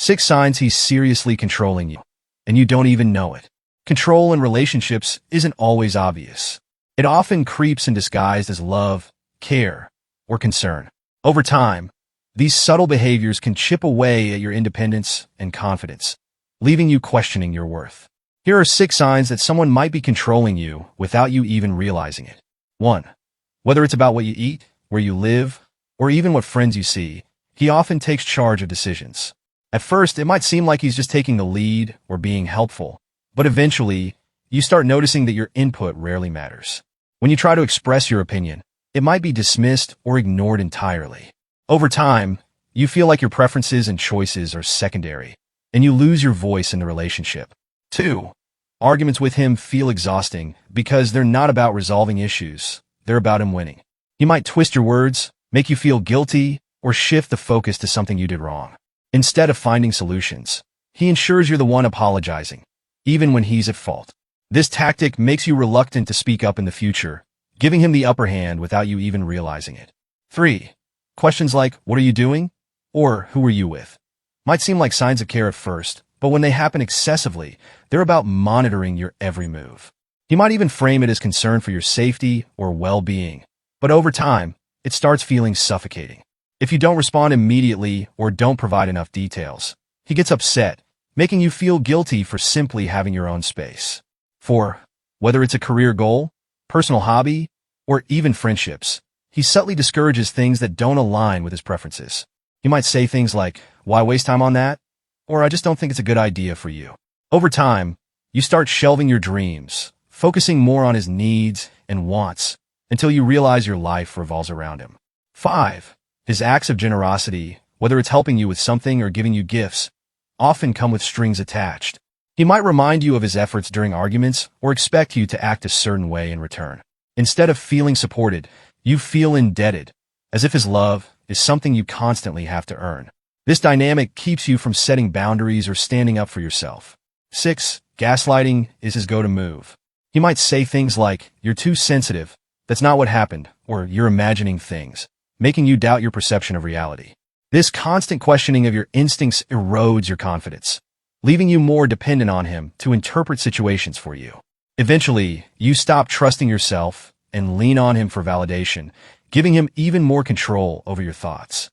6 signs he's seriously controlling you, and you don't even know it. Control in relationships isn't always obvious. It often creeps in disguised as love, care, or concern. Over time, these subtle behaviors can chip away at your independence and confidence, leaving you questioning your worth. Here are 6 signs that someone might be controlling you without you even realizing it. 1. Whether it's about what you eat, where you live, or even what friends you see, he often takes charge of decisions. At first, it might seem like he's just taking the lead or being helpful, but eventually, you start noticing that your input rarely matters. When you try to express your opinion, it might be dismissed or ignored entirely. Over time, you feel like your preferences and choices are secondary, and you lose your voice in the relationship. 2. Arguments with him feel exhausting because they're not about resolving issues, they're about him winning. He might twist your words, make you feel guilty, or shift the focus to something you did wrong. Instead of finding solutions, he ensures you're the one apologizing, even when he's at fault. This tactic makes you reluctant to speak up in the future, giving him the upper hand without you even realizing it. 3. Questions like, "What are you doing?" or "Who are you with?" might seem like signs of care at first, but when they happen excessively, they're about monitoring your every move. He might even frame it as concern for your safety or well-being, but over time, it starts feeling suffocating. If you don't respond immediately or don't provide enough details, he gets upset, making you feel guilty for simply having your own space. 4. Whether it's a career goal, personal hobby, or even friendships, he subtly discourages things that don't align with his preferences. He might say things like, "Why waste time on that?" or "I just don't think it's a good idea for you." Over time, you start shelving your dreams, focusing more on his needs and wants, until you realize your life revolves around him. 5. His acts of generosity, whether it's helping you with something or giving you gifts, often come with strings attached. He might remind you of his efforts during arguments or expect you to act a certain way in return. Instead of feeling supported, you feel indebted, as if his love is something you constantly have to earn. This dynamic keeps you from setting boundaries or standing up for yourself. 6. Gaslighting is his go-to move. He might say things like, "You're too sensitive," "That's not what happened," or "You're imagining things," making you doubt your perception of reality. This constant questioning of your instincts erodes your confidence, leaving you more dependent on him to interpret situations for you. Eventually, you stop trusting yourself and lean on him for validation, giving him even more control over your thoughts.